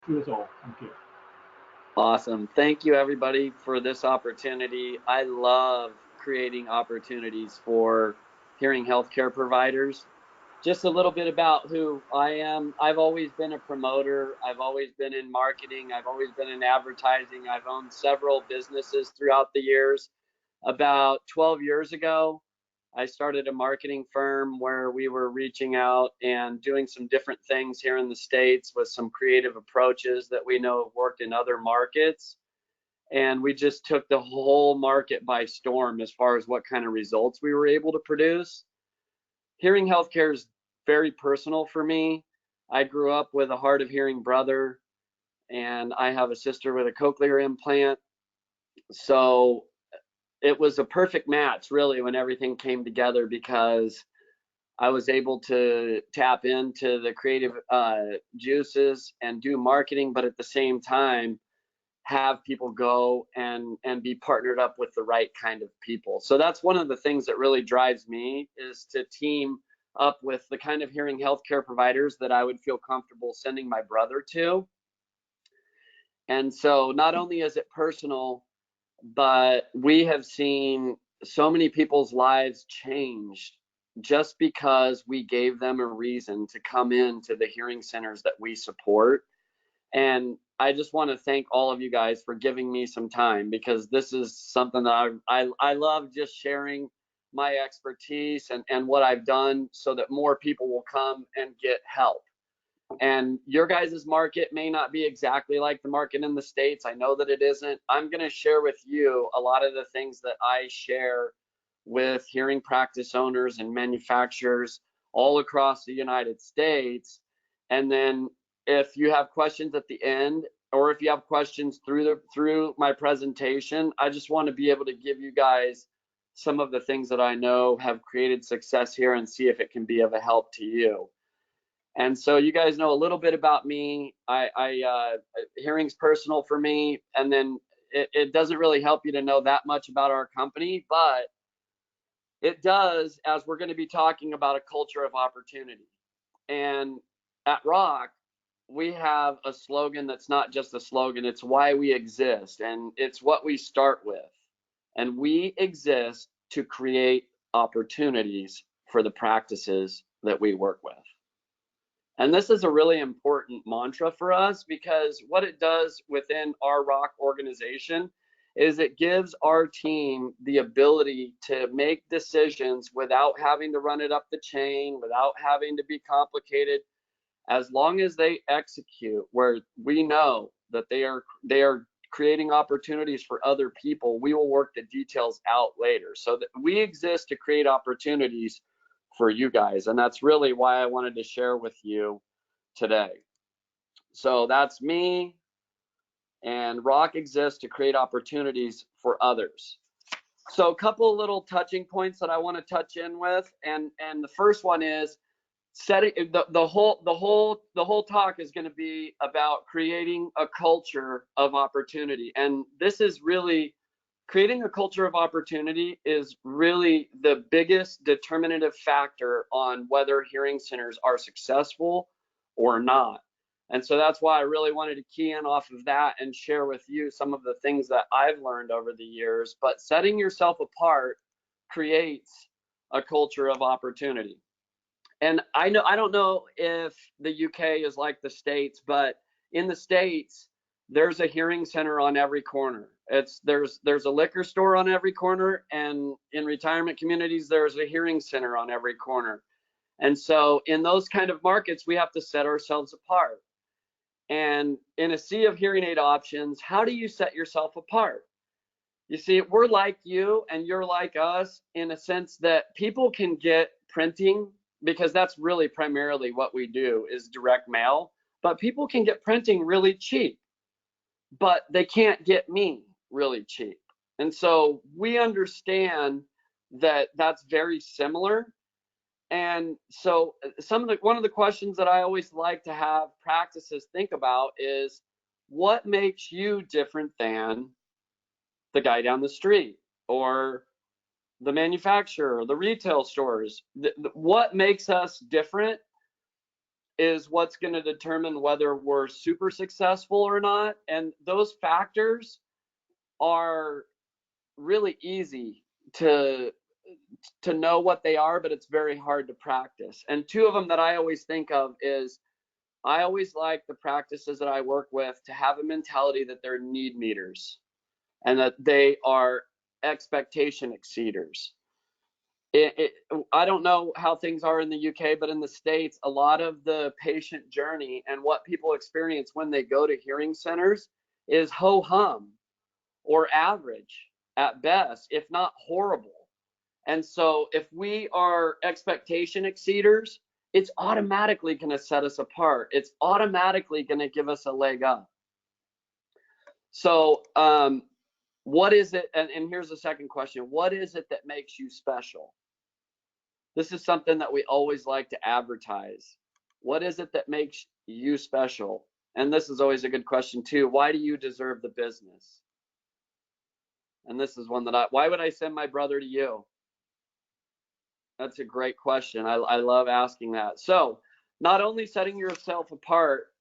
You as all. Thank you. Awesome. Thank you, everybody, for this opportunity. I love creating opportunities for hearing healthcare providers. Just a little bit about who I am. I've always been a promoter. I've always been in marketing. I've always been in advertising. I've owned several businesses throughout the years. About 12 years ago, I started a marketing firm where we were reaching out and doing some different things here in the States with some creative approaches that we know have worked in other markets. And we just took the whole market by storm as far as what kind of results we were able to produce. Hearing healthcare is very personal for me. I grew up with a hard of hearing brother, and I have a sister with a cochlear implant. So it was a perfect match, really, when everything came together because I was able to tap into the creative juices and do marketing, but at the same time, have people go and be partnered up with the right kind of people. So that's one of the things that really drives me, is to team up with the kind of hearing healthcare providers that I would feel comfortable sending my brother to. And so not only is it personal, but we have seen so many people's lives changed just because we gave them a reason to come into the hearing centers that we support. And I just want to thank all of you guys for giving me some time, because this is something that I love, just sharing my expertise and what I've done so that more people will come and get help. And your guys' market may not be exactly like the market in the States. I know that it isn't. I'm going to share with you a lot of the things that I share with hearing practice owners and manufacturers all across the United States. And then if you have questions at the end, or if you have questions through my presentation, I just want to be able to give you guys some of the things that I know have created success here and see if it can be of a help to you. And so you guys know a little bit about me. Hearing's personal for me, and then it doesn't really help you to know that much about our company, but it does, as we're going to be talking about a culture of opportunity. And at Rock, we have a slogan that's not just a slogan, it's why we exist, and it's what we start with. And we exist to create opportunities for the practices that we work with. And this is a really important mantra for us, because what it does within our Rock organization is it gives our team the ability to make decisions without having to run it up the chain, without having to be complicated. As long as they execute where we know that they are creating opportunities for other people, we will work the details out later. So that we exist to create opportunities for you guys. And that's really why I wanted to share with you today. So that's me, and Rock exists to create opportunities for others. So a couple of little touching points that I want to touch in with, and the first one is setting the whole talk is going to be about creating a culture of opportunity. And this is really, creating a culture of opportunity is really the biggest determinative factor on whether hearing centers are successful or not. And so that's why I really wanted to key in off of that and share with you some of the things that I've learned over the years. But setting yourself apart creates a culture of opportunity. And I don't know if the UK is like the States, but in the States, there's a hearing center on every corner. There's a liquor store on every corner, and in retirement communities, there's a hearing center on every corner. And so in those kind of markets, we have to set ourselves apart. And in a sea of hearing aid options, how do you set yourself apart? You see, we're like you and you're like us in a sense that people can get printing, because that's really primarily what we do, is direct mail. But people can get printing really cheap, but they can't get me really cheap. And so we understand that that's very similar. And so one of the questions that I always like to have practices think about is, what makes you different than the guy down the street, or the manufacturer, the retail stores? What makes us different is what's going to determine whether we're super successful or not. And those factors are really easy to know what they are, but it's very hard to practice. And two of them that I always think of is, I always like the practices that I work with to have a mentality that they're need meters and that they are expectation exceeders. I don't know how things are in the UK, but in the States, a lot of the patient journey and what people experience when they go to hearing centers is ho-hum or average at best, if not horrible. And so if we are expectation exceeders, it's automatically going to set us apart. It's automatically going to give us a leg up. So what is it? And here's the second question. What is it that makes you special? This is something that we always like to advertise. What is it that makes you special? And this is always a good question too. Why do you deserve the business? And this is one that why would I send my brother to you? That's a great question. I love asking that. So not only setting yourself apart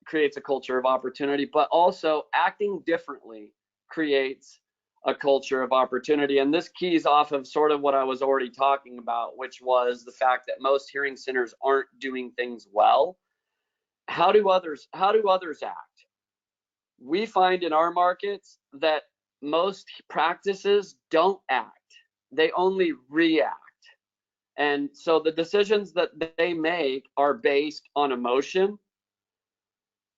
creates a culture of opportunity, but also acting differently creates a culture of opportunity. And this keys off of sort of what I was already talking about, which was the fact that most hearing centers aren't doing things well. How do others act? We find in our markets that most practices don't act. They only react. And so the decisions that they make are based on emotion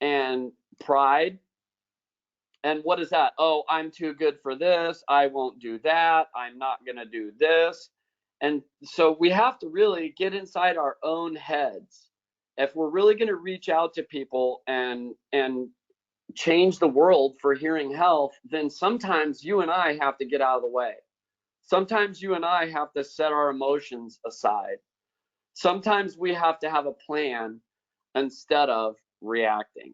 and pride. And what is that? Oh, I'm too good for this. I won't do that. I'm not going to do this. And so we have to really get inside our own heads. If we're really going to reach out to people and change the world for hearing health, then sometimes you and I have to get out of the way. Sometimes you and I have to set our emotions aside. Sometimes we have to have a plan instead of reacting.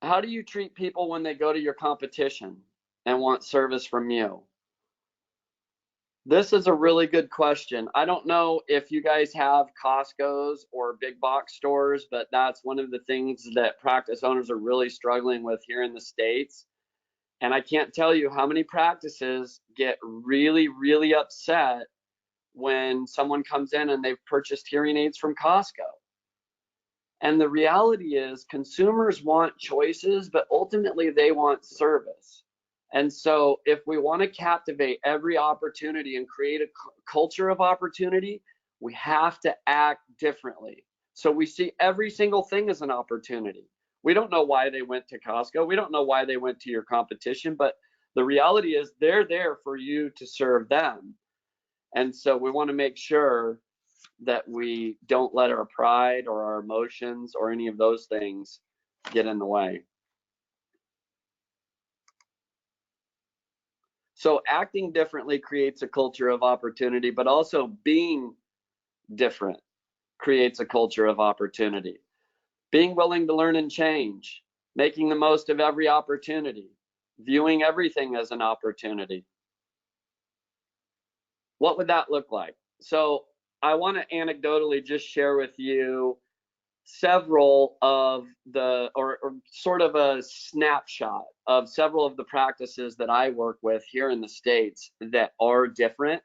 How do you treat people when they go to your competition and want service from you? This is a really good question. I don't know if you guys have Costco's or big box stores, but that's one of the things that practice owners are really struggling with here in the States. And I can't tell you how many practices get really, really upset when someone comes in and they've purchased hearing aids from Costco. And the reality is consumers want choices, but ultimately they want service. And so if we want to captivate every opportunity and create a culture of opportunity, we have to act differently. So we see every single thing as an opportunity. We don't know why they went to Costco. We don't know why they went to your competition, but the reality is they're there for you to serve them. And so we want to make sure that we don't let our pride or our emotions or any of those things get in the way. So acting differently creates a culture of opportunity, but also being different creates a culture of opportunity. Being willing to learn and change, making the most of every opportunity, viewing everything as an opportunity. What would that look like? So I want to anecdotally just share with you several of the, or sort of a snapshot of several of the practices that I work with here in the States that are different,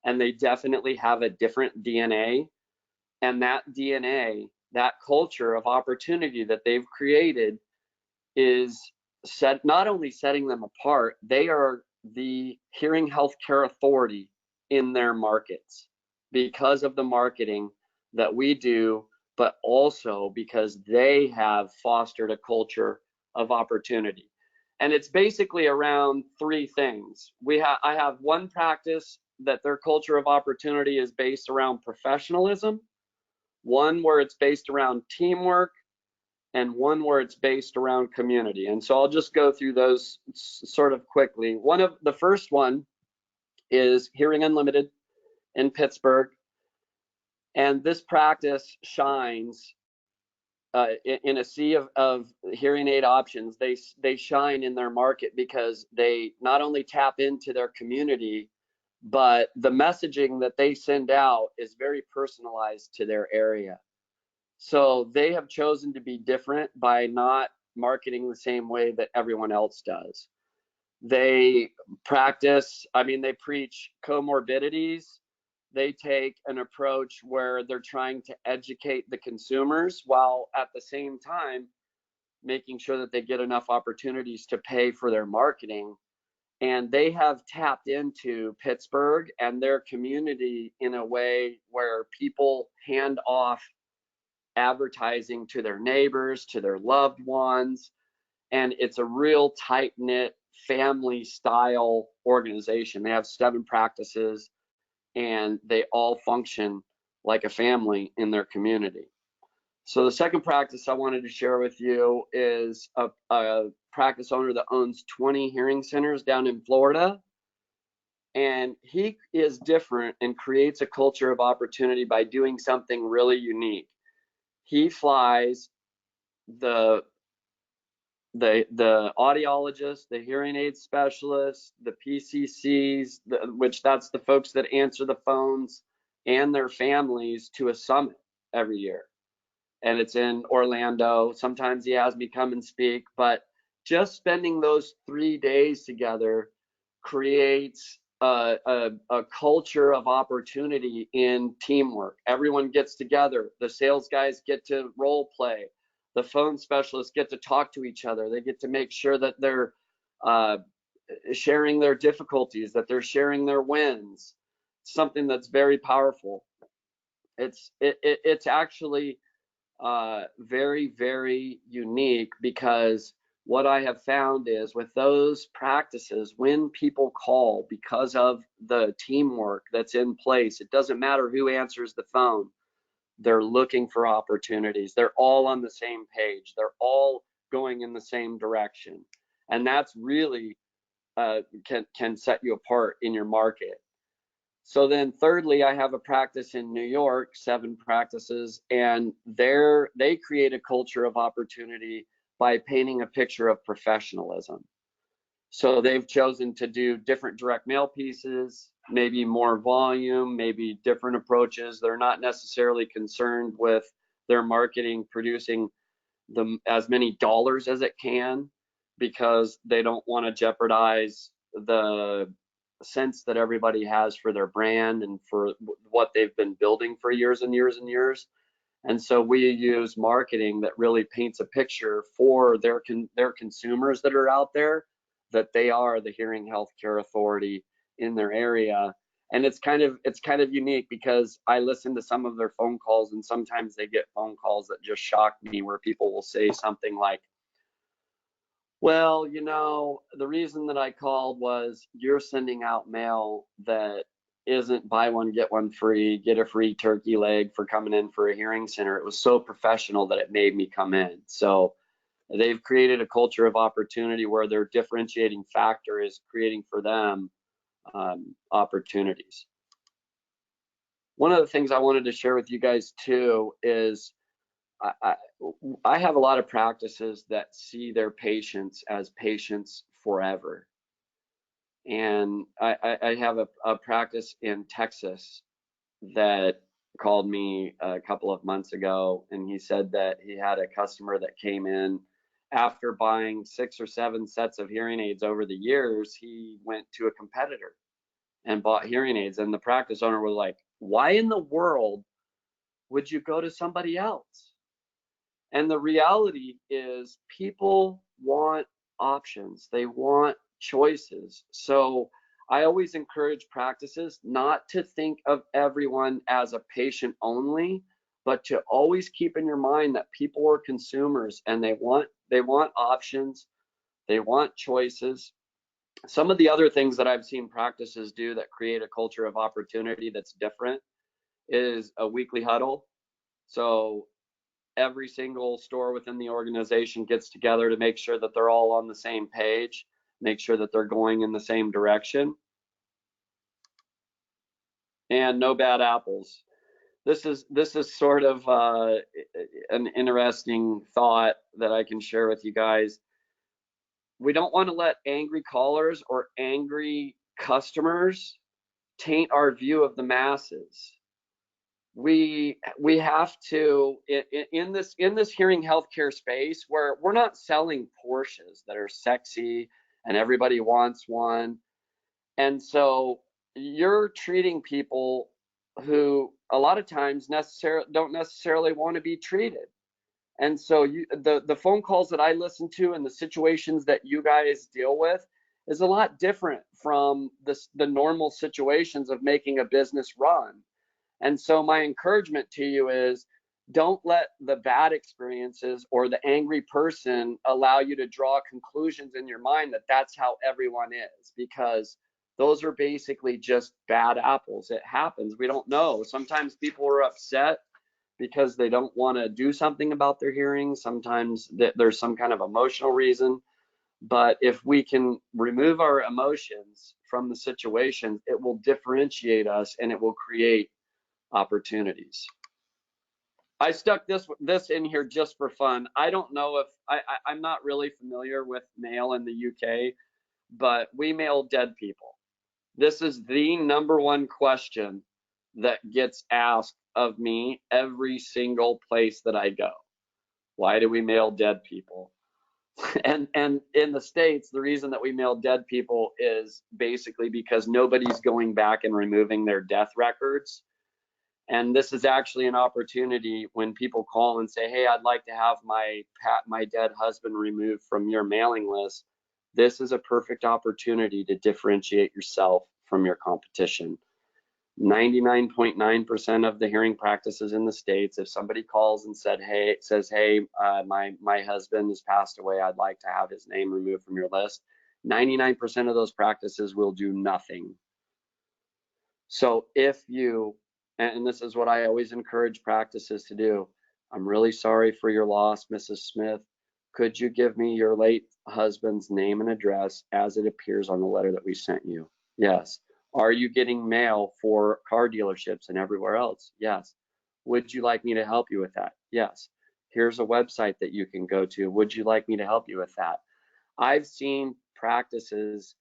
and they definitely have a different DNA. And that DNA, that culture of opportunity that they've created is not only setting them apart, they are the hearing healthcare authority in their markets because of the marketing that we do, but also because they have fostered a culture of opportunity. And it's basically around three things. I have one practice that their culture of opportunity is based around professionalism, one where it's based around teamwork, and one where it's based around community. And so I'll just go through those sort of quickly. The first one is Hearing Unlimited in Pittsburgh. And this practice shines in a sea of hearing aid options. They shine in their market because they not only tap into their community, but the messaging that they send out is very personalized to their area. So they have chosen to be different by not marketing the same way that everyone else does. They they preach comorbidities. They take an approach where they're trying to educate the consumers while at the same time making sure that they get enough opportunities to pay for their marketing. And they have tapped into Pittsburgh and their community in a way where people hand off advertising to their neighbors, to their loved ones. And it's a real tight-knit family style organization. They have 7 practices and they all function like a family in their community. So the second practice I wanted to share with you is a practice owner that owns 20 hearing centers down in Florida. And he is different and creates a culture of opportunity by doing something really unique. He flies the audiologists, the hearing aid specialists, the PCCs, which that's the folks that answer the phones, and their families to a summit every year. And it's in Orlando. Sometimes he has me come and speak, but just spending those 3 days together creates a culture of opportunity in teamwork. Everyone gets together. The sales guys get to role play. The phone specialists get to talk to each other. They get to make sure that they're sharing their difficulties, that they're sharing their wins. Something that's very powerful. It's actually very, very unique, because what I have found is with those practices, when people call because of the teamwork that's in place, it doesn't matter who answers the phone. They're looking for opportunities. They're all on the same page. They're all going in the same direction. And that's really can set you apart in your market. So then thirdly, I have a practice in New York, 7 practices, and they create a culture of opportunity by painting a picture of professionalism. So they've chosen to do different direct mail pieces, maybe more volume, maybe different approaches. They're not necessarily concerned with their marketing producing as many dollars as it can, because they don't want to jeopardize the sense that everybody has for their brand and for what they've been building for years and years and years. And so we use marketing that really paints a picture for their consumers that are out there, that they are the hearing healthcare authority in their area. And it's kind of unique, because I listen to some of their phone calls, and sometimes they get phone calls that just shock me, where people will say something like, well, the reason that I called was you're sending out mail that isn't buy one, get one free, get a free turkey leg for coming in for a hearing center. It was so professional that it made me come in. So they've created a culture of opportunity where their differentiating factor is creating for them opportunities. One of the things I wanted to share with you guys too is I have a lot of practices that see their patients as patients forever. And I have a practice in Texas that called me a couple of months ago, and he said that he had a customer that came in after buying 6 or 7 sets of hearing aids over the years. He went to a competitor and bought hearing aids, and the practice owner was like, why in the world would you go to somebody else? And the reality is people want options. They want choices. So I always encourage practices not to think of everyone as a patient only, but to always keep in your mind that people are consumers, and they want options. They want choices. Some of the other things that I've seen practices do that create a culture of opportunity that's different is a weekly huddle. So every single store within the organization gets together to make sure that they're all on the same page, make sure that they're going in the same direction. And no bad apples. This is sort of an interesting thought that I can share with you guys. We don't want to let angry callers or angry customers taint our view of the masses. We have to, in this hearing healthcare space, where we're not selling Porsches that are sexy and everybody wants one. And so you're treating people who a lot of times don't necessarily want to be treated. And so the phone calls that I listen to and the situations that you guys deal with is a lot different from the normal situations of making a business run. And so my encouragement to you is, don't let the bad experiences or the angry person allow you to draw conclusions in your mind that that's how everyone is, because those are basically just bad apples. It happens. We don't know. Sometimes people are upset because they don't want to do something about their hearing. Sometimes there's some kind of emotional reason. But if we can remove our emotions from the situation, it will differentiate us and it will create opportunities. I stuck this in here just for fun. I don't know if I'm not really familiar with mail in the UK, but we mail dead people. This is the #1 question that gets asked of me every single place that I go. Why do we mail dead people? And in the States, the reason that we mail dead people is basically because nobody's going back and removing their death records. And this is actually an opportunity when people call and say, hey, I'd like to have my dead husband removed from your mailing list. This is a perfect opportunity to differentiate yourself from your competition. 99.9% of the hearing practices in the States, if somebody calls and says, hey, my husband has passed away, I'd like to have his name removed from your list, 99% of those practices will do nothing. So if you, and this is what I always encourage practices to do, I'm really sorry for your loss, Mrs. Smith. Could you give me your late husband's name and address as it appears on the letter that we sent you? Yes. Are you getting mail for car dealerships and everywhere else? Yes. Would you like me to help you with that? Yes. Here's a website that you can go to. Would you like me to help you with that? I've seen practices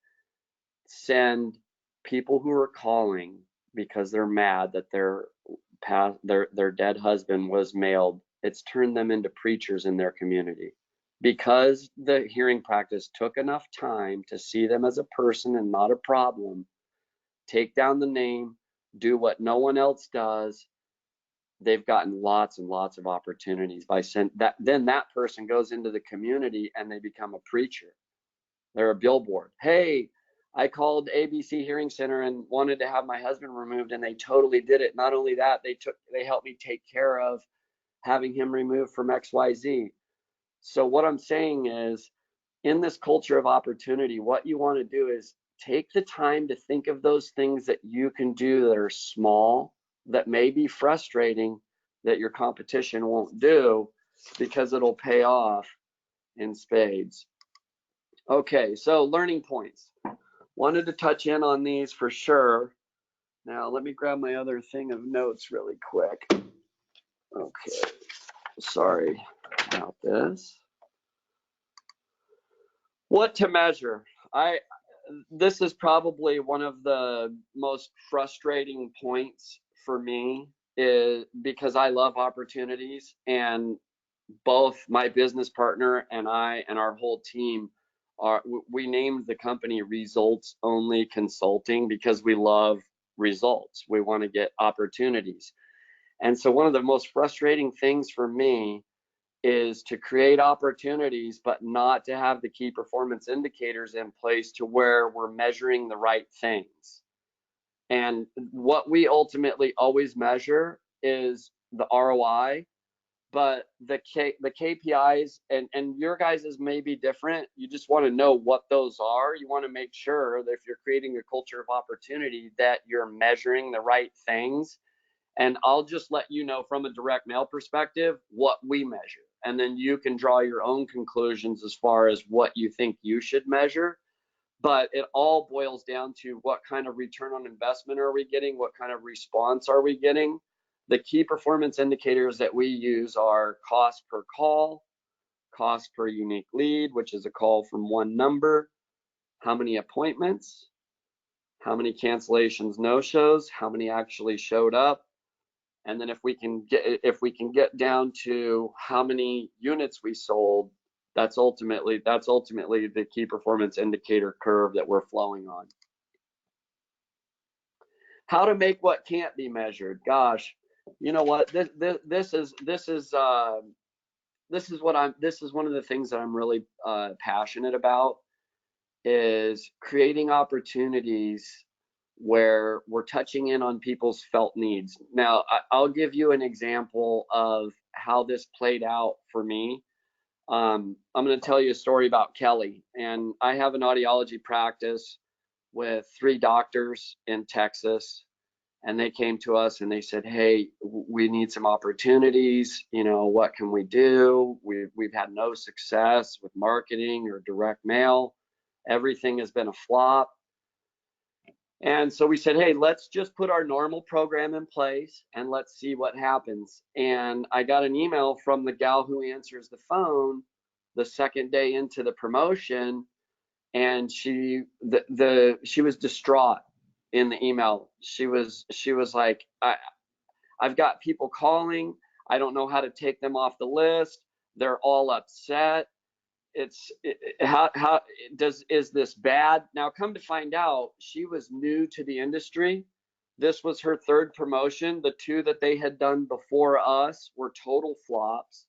send people who are calling because they're mad that their dead husband was mailed. It's turned them into preachers in their community, because the hearing practice took enough time to see them as a person and not a problem, take down the name, do what no one else does. They've gotten lots and lots of opportunities by then that person goes into the community and they become a preacher. They're a billboard. Hey, I called ABC Hearing Center and wanted to have my husband removed, and they totally did it. Not only that, they helped me take care of having him removed from XYZ. So what I'm saying is, in this culture of opportunity, what you want to do is take the time to think of those things that you can do that are small, that may be frustrating, that your competition won't do, because it'll pay off in spades. Okay, so learning points. Wanted to touch in on these for sure. Now, let me grab my other thing of notes really quick. Okay, sorry about this. What to measure? This is probably one of the most frustrating points for me, is because I love opportunities, and both my business partner and I and our whole team we named the company Results Only Consulting because we love results. We want to get opportunities. And so one of the most frustrating things for me is to create opportunities, but not to have the key performance indicators in place to where we're measuring the right things. And what we ultimately always measure is the ROI, but the KPIs and your guys's may be different. You just want to know what those are. You want to make sure that if you're creating a culture of opportunity, that you're measuring the right things. And I'll just let you know from a direct mail perspective what we measure. And then you can draw your own conclusions as far as what you think you should measure. But it all boils down to what kind of return on investment are we getting? What kind of response are we getting? The key performance indicators that we use are cost per call, cost per unique lead, which is a call from one number, how many appointments, how many cancellations, no-shows, how many actually showed up, and then if we can get down to how many units we sold, that's ultimately the key performance indicator curve that we're flowing on. How to make what can't be measured. Gosh, you know what? This is one of the things that I'm really passionate about, is creating opportunities where we're touching in on people's felt needs. Now, I'll give you an example of how this played out for me. I'm going to tell you a story about Kelly, and I have an audiology practice with 3 doctors in Texas, and they came to us and they said, hey, we need some opportunities. You know, what can we do? We've had no success with marketing or direct mail. Everything has been a flop. And so we said, hey, let's just put our normal program in place and let's see what happens. And I got an email from the gal who answers the phone the second day into the promotion, and she was distraught in the email. She was like, I've got people calling. I don't know how to take them off the list. They're all upset. Is this bad? Now, come to find out, she was new to the industry. This was her 3rd promotion. The 2 that they had done before us were total flops,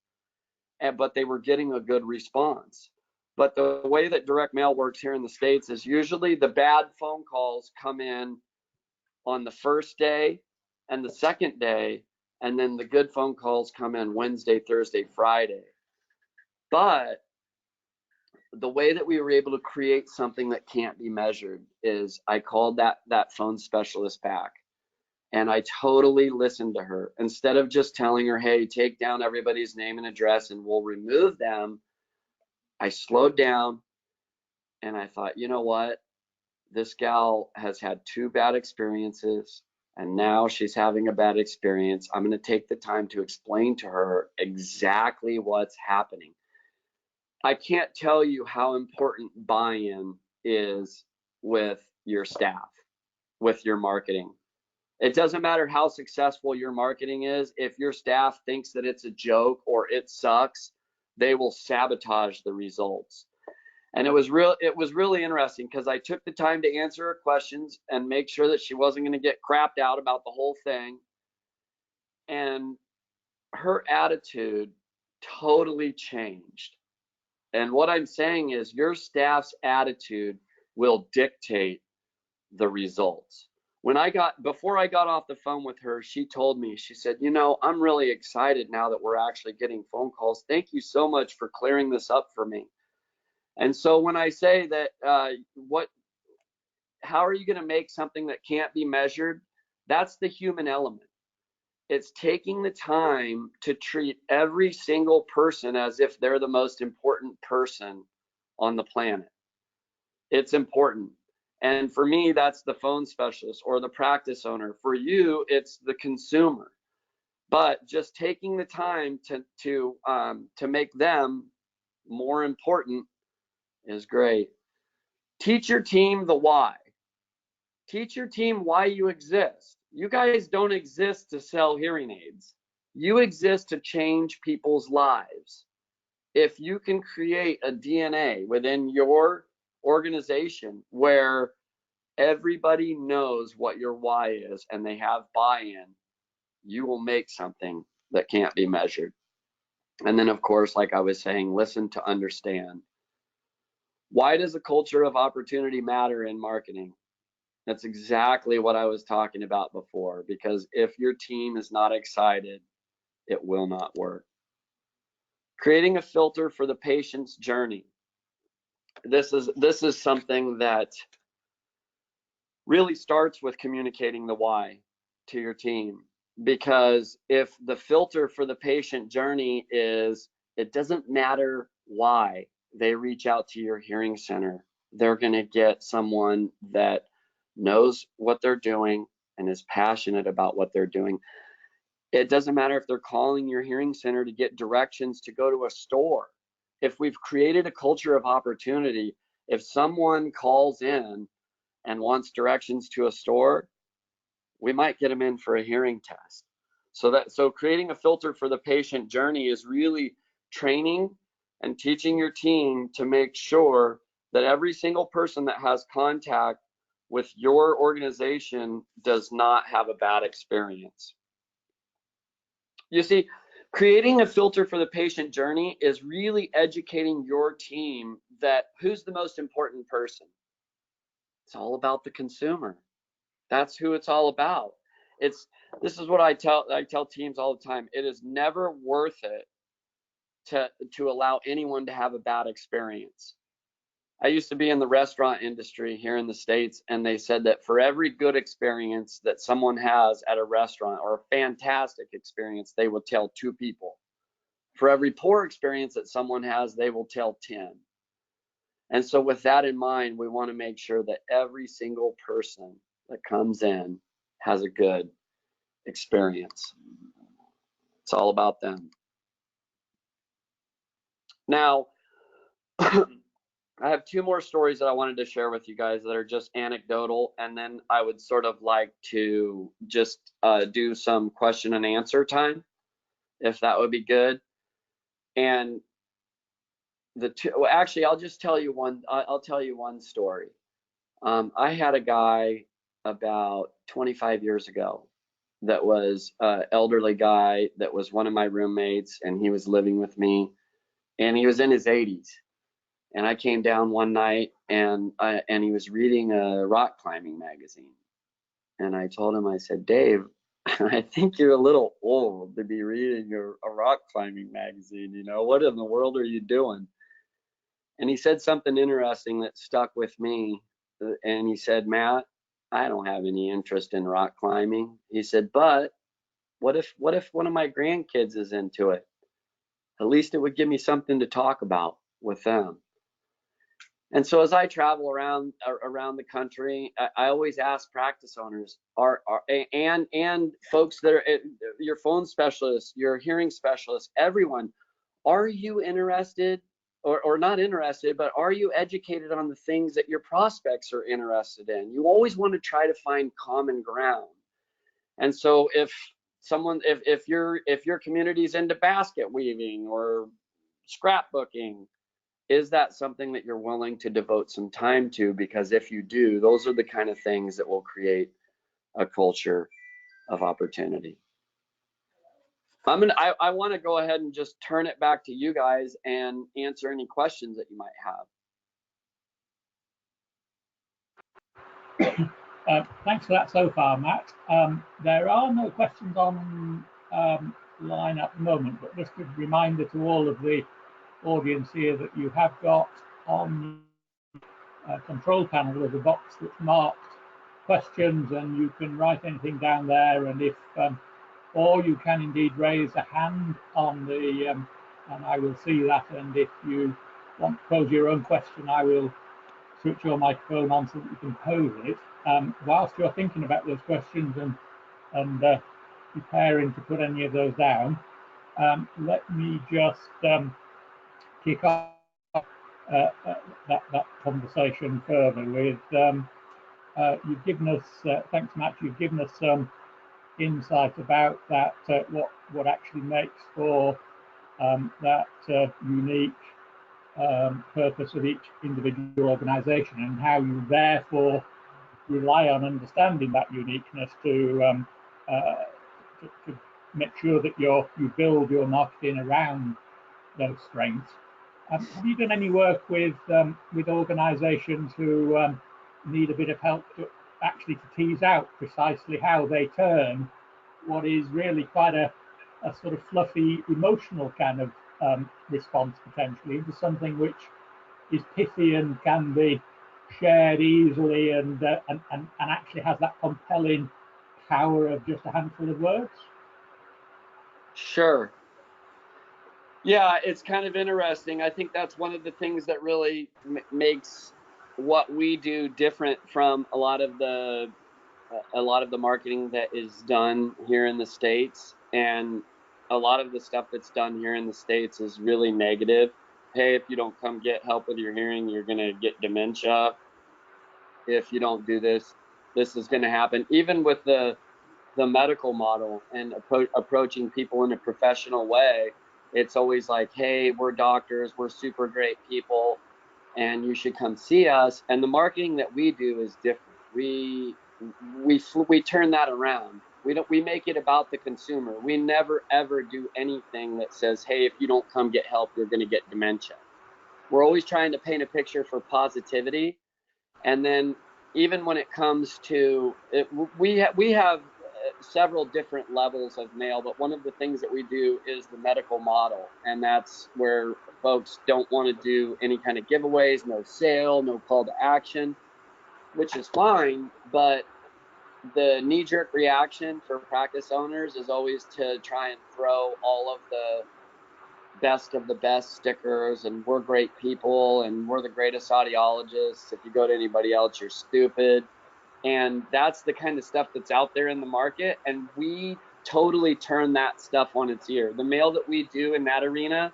but they were getting a good response. But the way that direct mail works here in the States is usually the bad phone calls come in on the first day and the second day, and then the good phone calls come in Wednesday, Thursday, Friday. But the way that we were able to create something that can't be measured is I called that phone specialist back, and I totally listened to her. Instead of just telling her, hey, take down everybody's name and address and we'll remove them, I slowed down and I thought, you know what? This gal has had 2 bad experiences, and now she's having a bad experience. I'm going to take the time to explain to her exactly what's happening. I can't tell you how important buy-in is with your staff, with your marketing. It doesn't matter how successful your marketing is. If your staff thinks that it's a joke or it sucks, they will sabotage the results. And it was really interesting, because I took the time to answer her questions and make sure that she wasn't going to get crapped out about the whole thing. And her attitude totally changed. And what I'm saying is, your staff's attitude will dictate the results. Before I got off the phone with her, she told me, she said, you know, I'm really excited now that we're actually getting phone calls. Thank you so much for clearing this up for me. And so when I say that, how are you going to make something that can't be measured? That's the human element. It's taking the time to treat every single person as if they're the most important person on the planet. It's important. And for me, that's the phone specialist or the practice owner. For you, it's the consumer. But just taking the time to make them more important is great. Teach your team the why. Teach your team why you exist. You guys don't exist to sell hearing aids. You exist to change people's lives. If you can create a DNA within your organization where everybody knows what your why is and they have buy-in, you will make something that can't be measured. And then, of course, like I was saying, listen to understand. Why does a culture of opportunity matter in marketing? That's exactly what I was talking about before, because if your team is not excited, it will not work. Creating a filter for the patient's journey. This is something that really starts with communicating the why to your team, because if the filter for the patient journey is, it doesn't matter why they reach out to your hearing center, they're going to get someone that knows what they're doing and is passionate about what they're doing. It doesn't matter if they're calling your hearing center to get directions to go to a store. If we've created a culture of opportunity, if someone calls in and wants directions to a store, we might get them in for a hearing test. So creating a filter for the patient journey is really training and teaching your team to make sure that every single person that has contact with your organization does not have a bad experience. You see, creating a filter for the patient journey is really educating your team that who's the most important person. It's all about the consumer. That's who it's all about. This is what I tell teams all the time. It is never worth it to allow anyone to have a bad experience. I used to be in the restaurant industry here in the States, and they said that for every good experience that someone has at a restaurant, or a fantastic experience, they will tell 2 people. For every poor experience that someone has, they will tell 10. And so with that in mind, we want to make sure that every single person that comes in has a good experience. It's all about them. Now, I have 2 more stories that I wanted to share with you guys that are just anecdotal, and then I would sort of like to just do some question and answer time, if that would be good. And well, actually, I'll just tell you one. I'll tell you one story. I had a guy about 25 years ago that was an elderly guy that was one of my roommates, and he was living with me, and he was in his 80s. And I came down one night, and he was reading a rock climbing magazine. And I told him, I said, Dave, I think you're a little old to be reading a rock climbing magazine. You know, what in the world are you doing? And he said something interesting that stuck with me. And he said, Matt, I don't have any interest in rock climbing. He said, but what if one of my grandkids is into it? At least it would give me something to talk about with them. And so as I travel around the country, I always ask practice owners and folks that are your phone specialists, your hearing specialists, everyone, are you interested or not interested, but are you educated on the things that your prospects are interested in? You always want to try to find common ground. And so if your community's into basket weaving or scrapbooking, is that something that you're willing to devote some time to? Because if you do, those are the kind of things that will create a culture of opportunity. I want to go ahead and just turn it back to you guys and answer any questions that you might have. Thanks for that so far, Matt. There are no questions on line at the moment, but just a reminder to all of the audience here that you have got on control panel with a box that's marked questions, and you can write anything down there, and if or you can indeed raise a hand on the and I will see that, and if you want to pose your own question, I will switch your microphone on so that you can pose it. Whilst you're thinking about those questions and preparing to put any of those down, let me just kick off that conversation further with you've given us thanks, Matt, you've given us some insight about that what actually makes for that unique purpose of each individual organization, and how you therefore rely on understanding that uniqueness to make sure that you build your marketing around those strengths. Have you done any work with organizations who need a bit of help to tease out precisely how they turn what is really quite a sort of fluffy, emotional kind of response potentially into something which is pithy and can be shared easily and actually has that compelling power of just a handful of words? Sure. Yeah, it's kind of interesting. I think that's one of the things that really makes what we do different from a lot of the marketing that is done here in the States. And a lot of the stuff that's done here in the States is really negative. Hey, if you don't come get help with your hearing, you're going to get dementia. if you don't do this, this is going to happen. Even with the medical model and approaching people in a professional way, it's always like, hey, we're doctors, we're super great people, and you should come see us. And the marketing that we do is different. We turn that around. We make it about the consumer. We never ever do anything that says, hey, if you don't come get help, you're going to get dementia. We're always trying to paint a picture for positivity. And then even when it comes to it, we have several different levels of Neal, but one of the things that we do is the medical model, and that's where folks don't want to do any kind of giveaways, no sale, no call to action, which is fine, but the knee-jerk reaction for practice owners is always to try and throw all of the best of the best stickers, and we're great people, and we're the greatest audiologists. If you go to anybody else, you're stupid. And that's the kind of stuff that's out there in the market, and we totally turn that stuff on its ear. The mail that we do in that arena,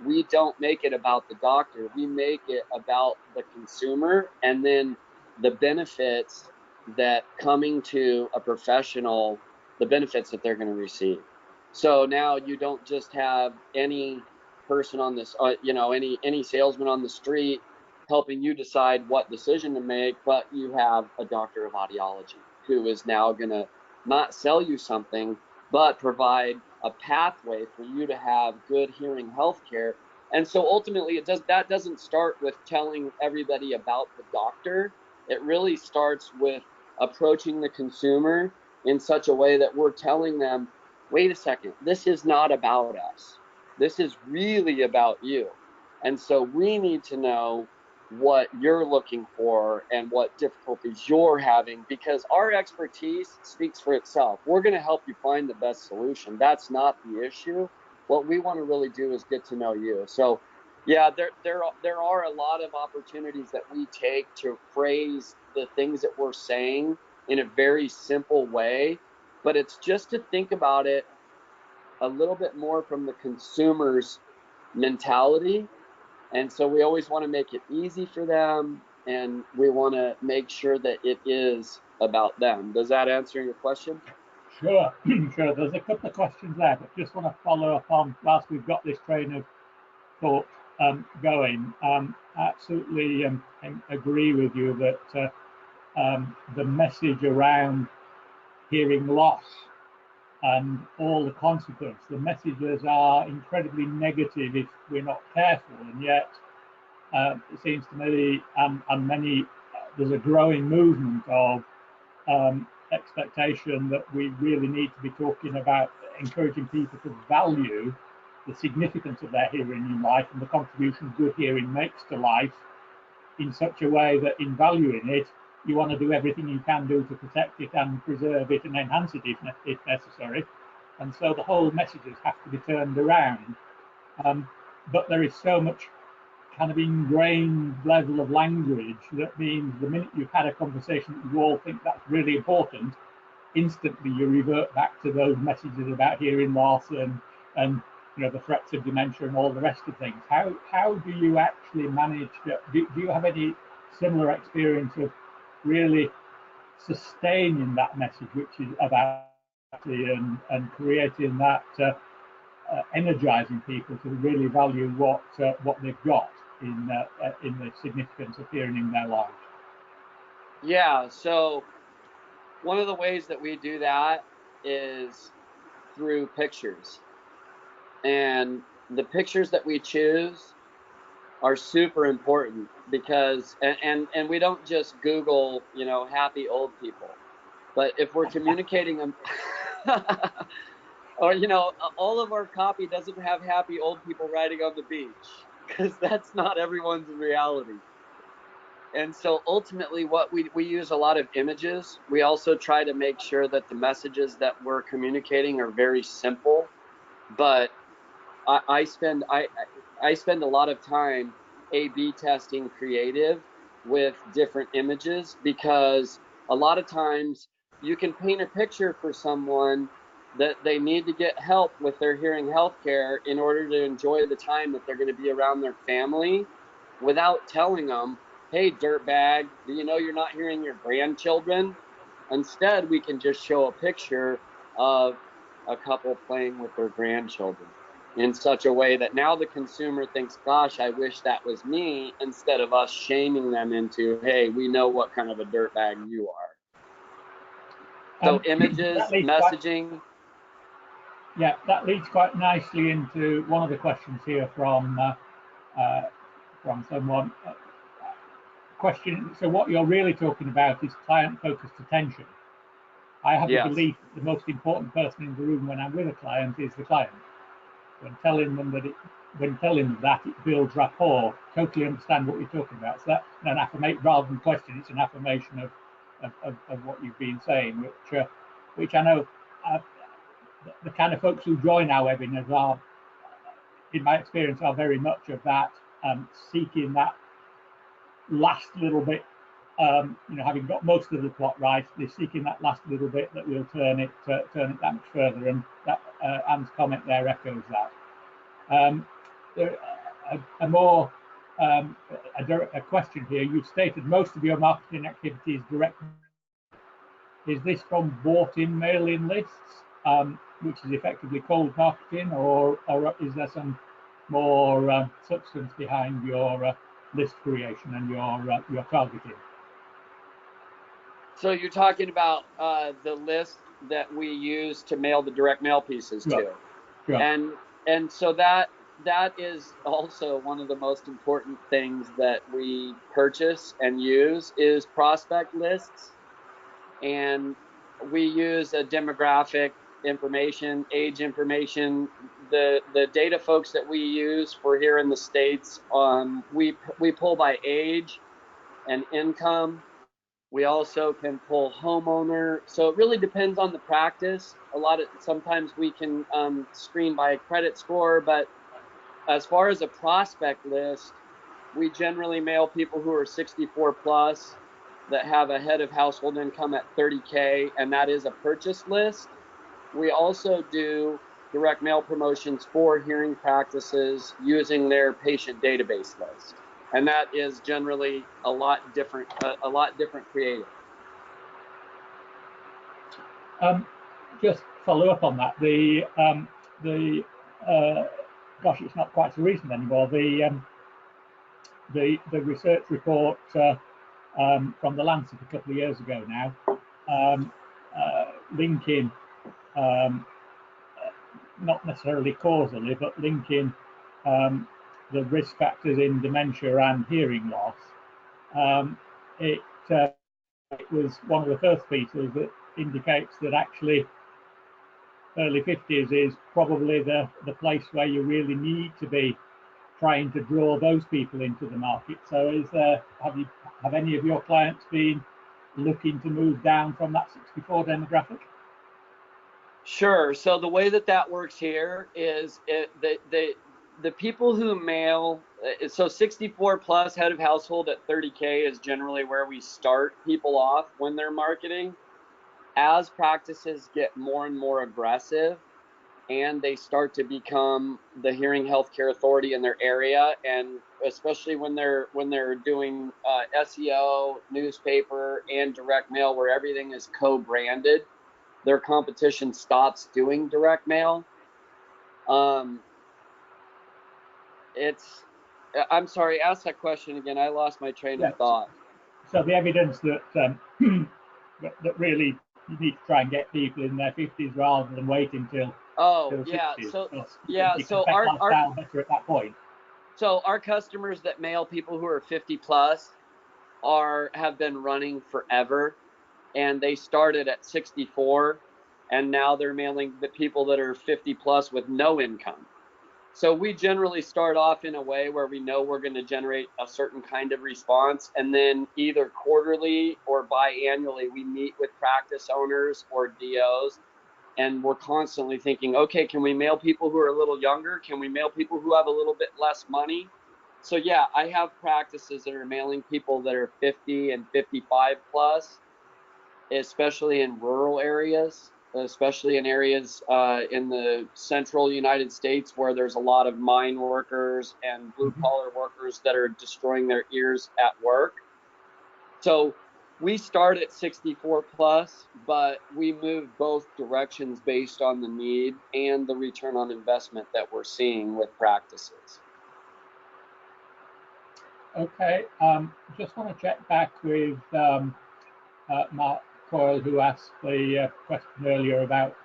we don't make it about the doctor. We make it about the consumer, and then the benefits that coming to a professional, the benefits that they're going to receive. So now you don't just have any person on this, any salesman on the street helping you decide what decision to make, but you have a doctor of audiology who is now going to not sell you something, but provide a pathway for you to have good hearing health care. And so ultimately that doesn't start with telling everybody about the doctor. It really starts with approaching the consumer in such a way that we're telling them, wait a second, this is not about us. This is really about you. And so we need to know what you're looking for and what difficulties you're having, because our expertise speaks for itself. We're going to help you find the best solution. That's not the issue. What we want to really do is get to know you. So yeah, there are a lot of opportunities that we take to phrase the things that we're saying in a very simple way, but it's just to think about it a little bit more from the consumer's mentality. And so we always want to make it easy for them, and we want to make sure that it is about them. Does that answer your question? Sure, sure. There's a couple of questions there, but just want to follow up on whilst we've got this train of thought going. Absolutely agree with you that the message around hearing loss and all the consequences, the messages are incredibly negative if we're not careful, and yet it seems to me, and many, there's a growing movement of expectation that we really need to be talking about encouraging people to value the significance of their hearing in life and the contribution good hearing makes to life, in such a way that in valuing it, you want to do everything you can do to protect it and preserve it and enhance it if necessary. And so the whole messages have to be turned around. But there is so much kind of ingrained level of language that means the minute you've had a conversation that you all think that's really important, instantly you revert back to those messages about hearing loss and the threats of dementia and all the rest of things. How do you actually manage to, do you have any similar experience of really sustaining that message, which is about and creating that energizing people to really value what they've got in the significance of hearing in their lives? Yeah, so one of the ways that we do that is through pictures. And the pictures that we choose are super important because, and we don't just Google, happy old people, but if we're communicating them, or, all of our copy doesn't have happy old people riding on the beach, because that's not everyone's reality. And so ultimately what we use a lot of images. We also try to make sure that the messages that we're communicating are very simple, but I spend a lot of time A/B testing creative with different images, because a lot of times you can paint a picture for someone that they need to get help with their hearing health care in order to enjoy the time that they're going to be around their family, without telling them, hey, dirtbag, do you know you're not hearing your grandchildren? Instead, we can just show a picture of a couple playing with their grandchildren in such a way that now the consumer thinks, gosh, I wish that was me, instead of us shaming them into, hey, we know what kind of a dirtbag you are. So images, messaging. That leads quite nicely into one of the questions here from someone. Question, so what you're really talking about is client-focused attention. I have a belief that the most important person in the room when I'm with a client is the client. When telling them that it builds rapport, totally understand what you're talking about. So that's an affirmation rather than question. It's an affirmation of what you've been saying, which I know the kind of folks who join our webinars are, in my experience, are very much of that, seeking that last little bit. Having got most of the plot right, they're seeking that last little bit that will turn it that much further, and that Anne's comment there echoes that. A question here. You've stated most of your marketing activity is direct. Is this from bought-in mailing lists, which is effectively cold marketing, or is there some more substance behind your list creation and your targeting? So you're talking about the list that we use to mail the direct mail pieces to. Sure. And so that is also one of the most important things that we purchase and use is prospect lists. And we use a demographic information, age information. The data folks that we use for here in the States, we pull by age and income. We also can pull homeowner. So it really depends on the practice. Sometimes we can screen by credit score, but as far as a prospect list, we generally mail people who are 64 plus that have a head of household income at 30K, and that is a purchase list. We also do direct mail promotions for hearing practices using their patient database list. And that is generally a lot different creative. Just follow up on that. Gosh, it's not quite so recent anymore. The research report from the Lancet a couple of years ago now, linking not necessarily causally, but linking the risk factors in dementia and hearing loss. It was one of the first pieces that indicates that actually early 50s is probably the place where you really need to be trying to draw those people into the market. So have any of your clients been looking to move down from that 64 demographic? Sure. So the way that works here is the people who mail, so 64 plus head of household at 30K is generally where we start people off when they're marketing. As practices get more and more aggressive and they start to become the hearing healthcare authority in their area, and especially when they're doing SEO, newspaper, and direct mail where everything is co-branded, their competition stops doing direct mail. I'm sorry, ask that question again. I lost my train of thought. So the evidence that that really you need to try and get people in their 50s rather than wait until 60s. So our better at that point. So our customers that mail people who are 50 plus have been running forever, and they started at 64, and now they're mailing the people that are 50 plus with no income. So we generally start off in a way where we know we're going to generate a certain kind of response, and then either quarterly or biannually we meet with practice owners or DOs, and we're constantly thinking, okay, can we mail people who are a little younger? Can we mail people who have a little bit less money? So yeah, I have practices that are mailing people that are 50 and 55 plus, especially in rural areas, especially in areas in the central United States where there's a lot of mine workers and blue collar workers that are destroying their ears at work. So we start at 64 plus, but we move both directions based on the need and the return on investment that we're seeing with practices. Okay, just want to check back with Mark Coyle, who asked the question earlier about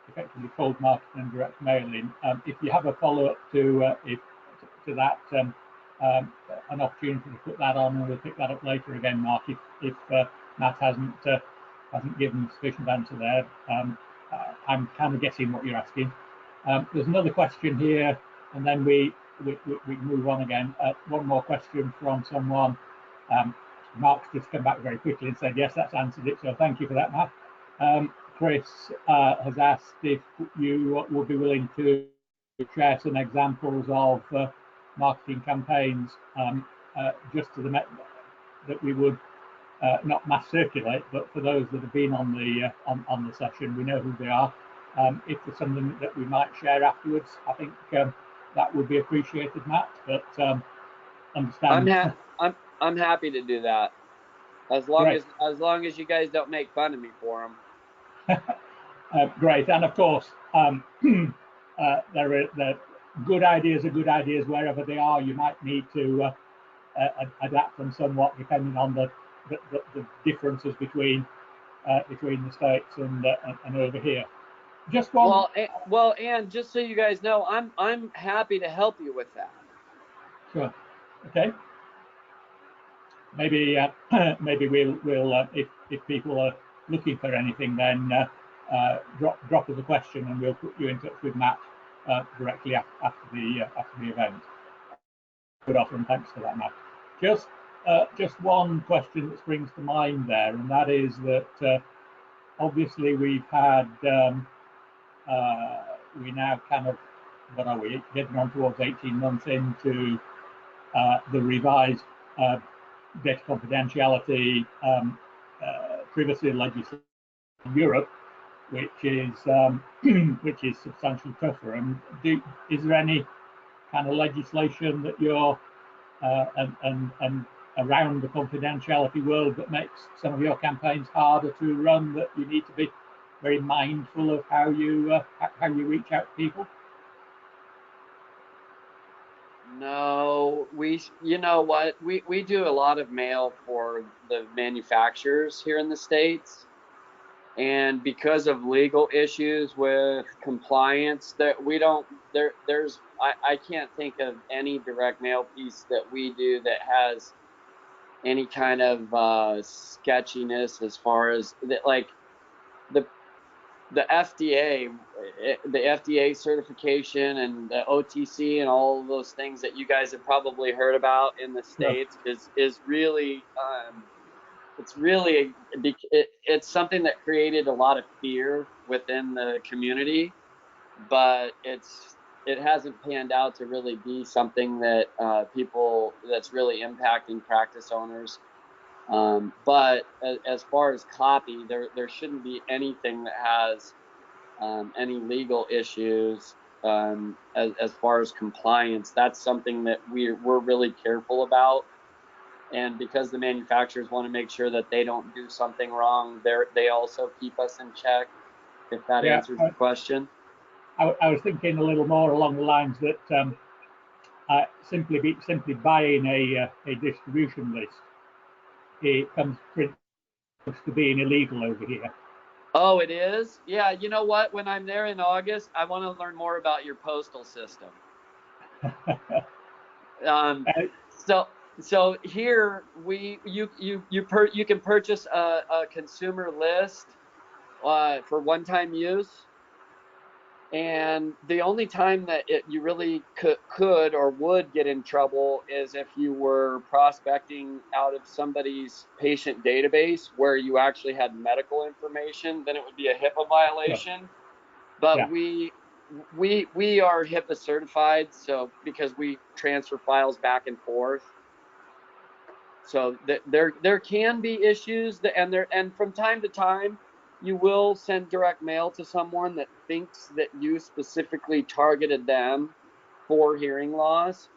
effectively cold marketing and direct mailing. If you have a follow-up to that, an opportunity to put that on, and we'll pick that up later again, Mark, if Matt hasn't given sufficient answer there. I'm kind of guessing what you're asking. There's another question here, and then we move on again. One more question from someone. Mark's just come back very quickly and said, yes, that's answered it, so thank you for that, Matt. Chris has asked if you would be willing to share some examples of marketing campaigns, just to the that we would not mass circulate, but for those that have been on the session, we know who they are. If there's something that we might share afterwards, I think that would be appreciated, Matt. But understand. I'm happy to do that, as long as you guys don't make fun of me for them. Great, and of course, the good ideas are good ideas wherever they are. You might need to adapt them somewhat depending on the differences between the states and over here. Just one. Well, and just so you guys know, I'm happy to help you with that. Sure. Okay. Maybe we'll if people are looking for anything, then drop us a question and we'll put you in touch with Matt directly after the event. Good offer, and thanks for that, Matt. Just one question that springs to mind there, and that is that obviously we've had we now kind of, what are we, getting on towards 18 months into the revised data confidentiality privacy legislation in Europe, which is substantially tougher. And is there any kind of legislation that you're and around the confidentiality world that makes some of your campaigns harder to run, that you need to be very mindful of how you reach out to people? No, you know what, we do a lot of mail for the manufacturers here in the States, and because of legal issues with compliance, that we don't, I can't think of any direct mail piece that we do that has any kind of sketchiness as far as that, like the FDA certification and the OTC and all of those things that you guys have probably heard about in the States is really it's something that created a lot of fear within the community, but it hasn't panned out to really be something that that's really impacting practice owners. But as far as copy, there shouldn't be anything that has any legal issues as far as compliance. That's something that we're really careful about. And because the manufacturers want to make sure that they don't do something wrong, they also keep us in check, if that answers the question. I was thinking a little more along the lines that simply buying a distribution list, it comes pretty close to being illegal over here. Oh, it is? Yeah, you know what? When I'm there in August, I want to learn more about your postal system. So here you can purchase a consumer list for one-time use, and the only time that you really could or would get in trouble is if you were prospecting out of somebody's patient database where you actually had medical information. Then it would be a HIPAA violation. Yeah. But yeah. We are HIPAA certified, so because we transfer files back and forth. So there can be issues and from time to time you will send direct mail to someone that thinks that you specifically targeted them for hearing loss.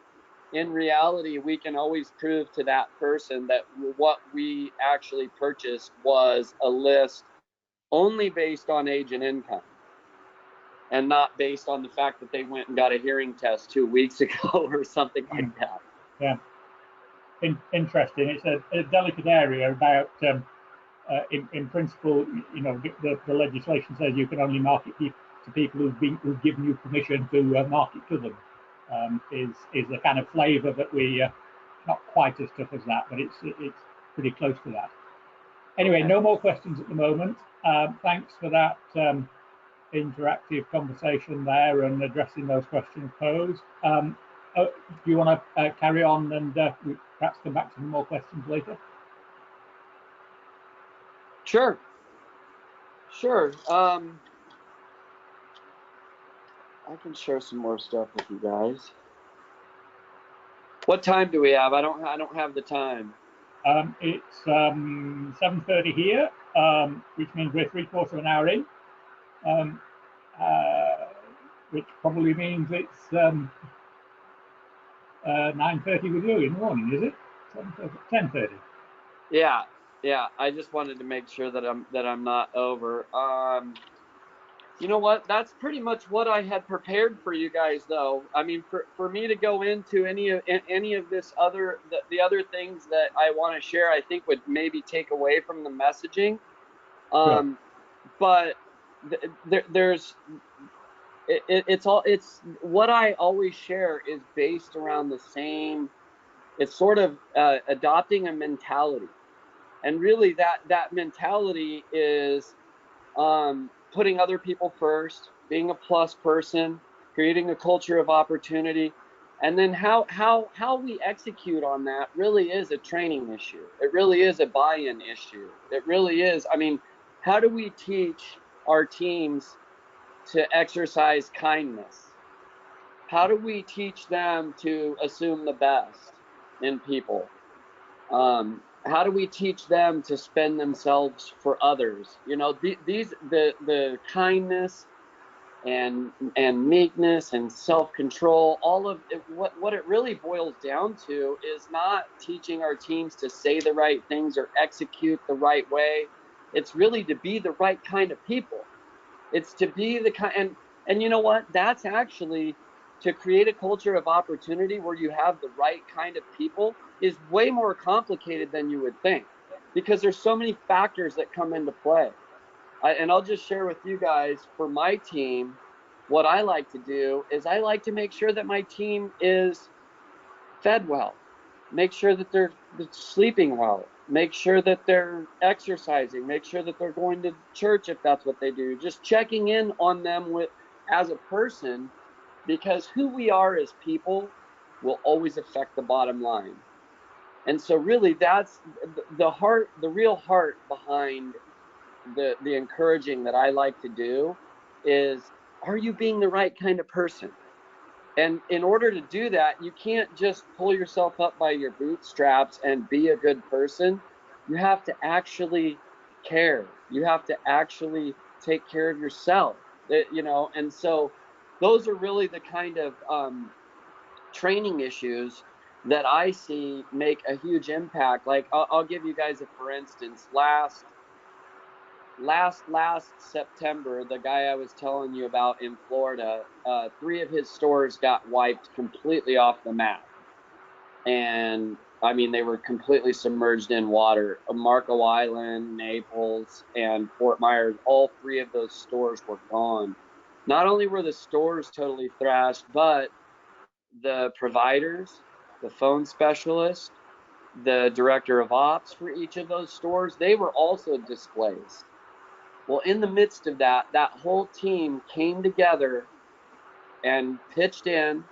in reality, we can always prove to that person that what we actually purchased was a list only based on age and income, and not based on the fact that they went and got a hearing test 2 weeks ago or something like that. Yeah, interesting. It's a delicate area about, in principle, you know, the legislation says you can only market to people who've given you permission to market to them. Is the kind of flavour that we, not quite as tough as that, but it's pretty close to that. Anyway, no more questions at the moment. Thanks for that interactive conversation there and addressing those questions posed. Do you want to carry on and perhaps come back to some more questions later? Sure. I can share some more stuff with you guys. What time do we have? I don't have the time. It's 7:30 here, which means we're 3/4 of an hour in, which probably means it's 9:30 with you in the morning, is it? 10:30. Yeah. I just wanted to make sure that I'm not over. You know what? That's pretty much what I had prepared for you guys, though. I mean, for me to go into any of this other the other things that I want to share, I think would maybe take away from the messaging. Sure. But it's what I always share is based around the same. It's sort of adopting a mentality, and really that mentality is putting other people first, being a plus person, creating a culture of opportunity, and then how we execute on that really is a training issue. It really is a buy-in issue. It really is. I mean, how do we teach our teams to exercise kindness? How do we teach them to assume the best in people? How do we teach them to spend themselves for others? You know, the kindness and meekness and self-control, all of it, what it really boils down to is not teaching our teams to say the right things or execute the right way. It's really to be the right kind of people. It's to be the kind, and you know what? That's actually to create a culture of opportunity where you have the right kind of people is way more complicated than you would think, because there's so many factors that come into play. And I'll just share with you guys, for my team, what I like to do is I like to make sure that my team is fed well, make sure that they're sleeping well, make sure that they're exercising, make sure that they're going to church if that's what they do, just checking in on them with as a person, because who we are as people will always affect the bottom line. And so really that's the real heart behind the encouraging that I like to do is, are you being the right kind of person? And in order to do that, you can't just pull yourself up by your bootstraps and be a good person. You have to actually care. You have to actually take care of yourself, you know. And so those are really the kind of training issues that I see make a huge impact. Like I'll give you guys a for instance. Last September, the guy I was telling you about in Florida, 3 of his stores got wiped completely off the map. And I mean, they were completely submerged in water. Marco Island, Naples, and Fort Myers, all 3 of those stores were gone. Not only were the stores totally thrashed, but the providers, the phone specialist, the director of ops for each of those stores, they were also displaced. Well, in the midst of that whole team came together and pitched in,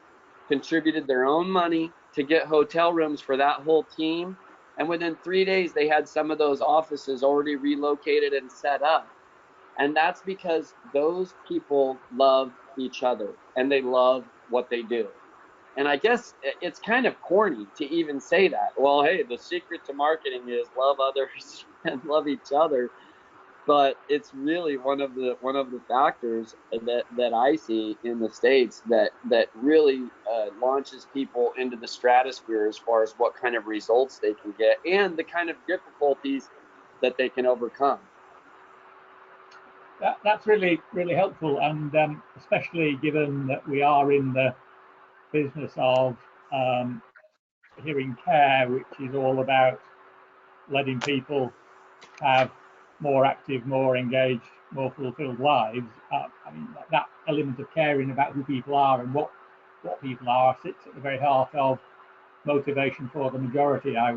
contributed their own money to get hotel rooms for that whole team. And within 3 days, they had some of those offices already relocated and set up. And that's because those people love each other and they love what they do. And I guess it's kind of corny to even say that. Well, hey, the secret to marketing is love others and love each other. but it's really one of the factors that I see in the States that really launches people into the stratosphere as far as what kind of results they can get and the kind of difficulties that they can overcome. That's really, really helpful, and especially given that we are in the business of hearing care, which is all about letting people have more active, more engaged, more fulfilled lives. I mean, that element of caring about who people are and what people are sits at the very heart of motivation for the majority, I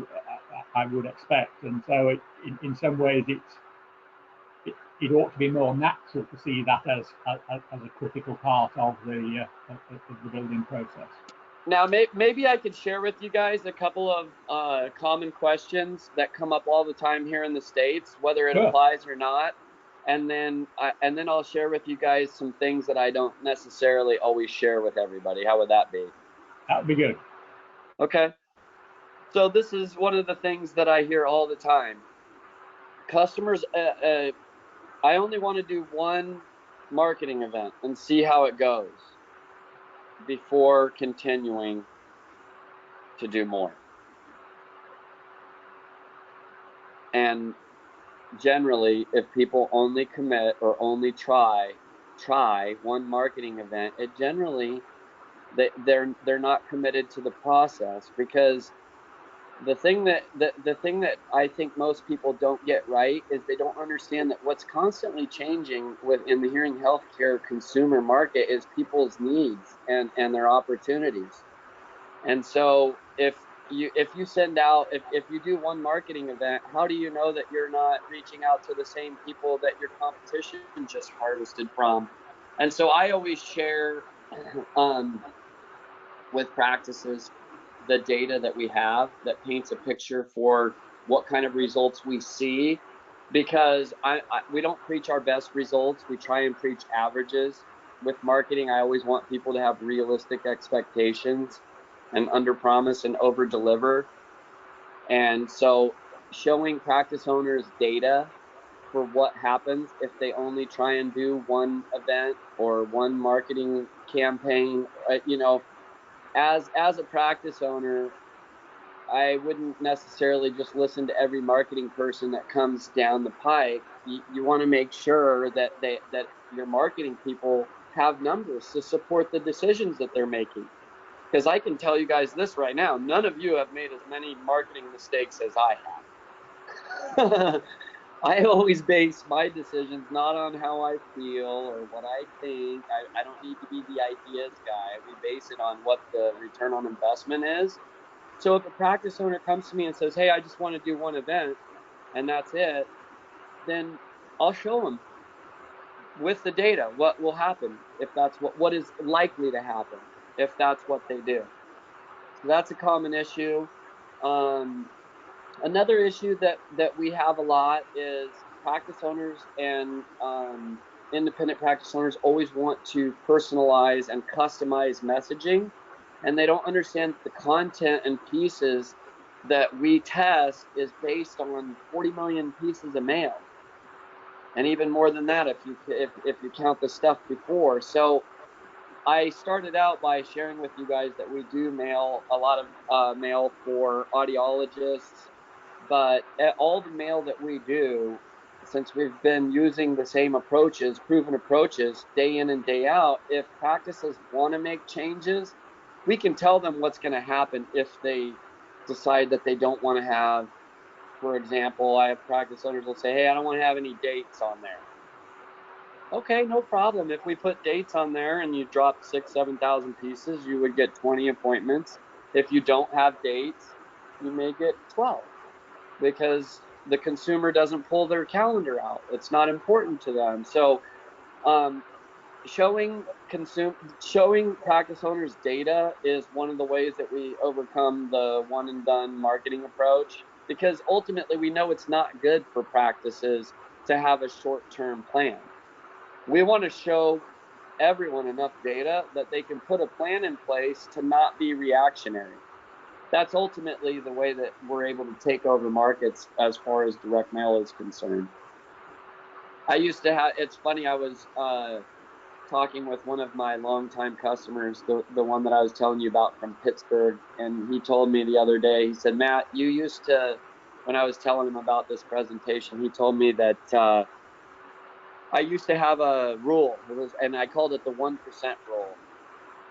would expect. And so in some ways it ought to be more natural to see that as a critical part of the building process. Now, maybe I could share with you guys a couple of common questions that come up all the time here in the States, whether it applies or not, and then I'll share with you guys some things that I don't necessarily always share with everybody. How would that be? That would be good. Okay. So this is one of the things that I hear all the time. Customers, I only want to do one marketing event and see how it goes before continuing to do more. And generally, if people only commit or only try one marketing event, it generally they're not committed to the process, because the thing that I think most people don't get right is they don't understand that what's constantly changing within the hearing healthcare consumer market is people's needs and their opportunities. And so if you send out, if you do one marketing event, how do you know that you're not reaching out to the same people that your competition just harvested from? And so I always share with practices the data that we have that paints a picture for what kind of results we see, because we don't preach our best results. We try and preach averages. With marketing, I always want people to have realistic expectations and under promise and over deliver. And so showing practice owners data for what happens if they only try and do one event or one marketing campaign, as a practice owner, I wouldn't necessarily just listen to every marketing person that comes down the pike. You want to make sure that your marketing people have numbers to support the decisions that they're making. Because I can tell you guys this right now, none of you have made as many marketing mistakes as I have. I always base my decisions not on how I feel or what I think. I don't need to be the ideas guy. We base it on what the return on investment is. So if a practice owner comes to me and says, hey, I just want to do one event and that's it, then I'll show them with the data what will happen if that's what is likely to happen if that's what they do. So that's a common issue. Another issue that we have a lot is practice owners and independent practice owners always want to personalize and customize messaging, and they don't understand the content and pieces that we test is based on 40 million pieces of mail, and even more than that if you count the stuff before. So I started out by sharing with you guys that we do mail a lot of mail for audiologists, but all the mail that we do, since we've been using the same approaches, proven approaches, day in and day out, if practices want to make changes, we can tell them what's going to happen if they decide that they don't want to have, for example, I have practice owners will say, hey, I don't want to have any dates on there. Okay, no problem. If we put dates on there and you drop 7,000 pieces, you would get 20 appointments. If you don't have dates, you may get 12, because the consumer doesn't pull their calendar out. It's not important to them. So showing practice owners data is one of the ways that we overcome the one and done marketing approach, because ultimately we know it's not good for practices to have a short-term plan. We want to show everyone enough data that they can put a plan in place to not be reactionary. That's ultimately the way that we're able to take over markets as far as direct mail is concerned. I used to have, it's funny, I was talking with one of my longtime customers, the one that I was telling you about from Pittsburgh, and he told me the other day, he said, Matt, you used to, when I was telling him about this presentation, he told me that I used to have a rule, and I called it the 1% rule.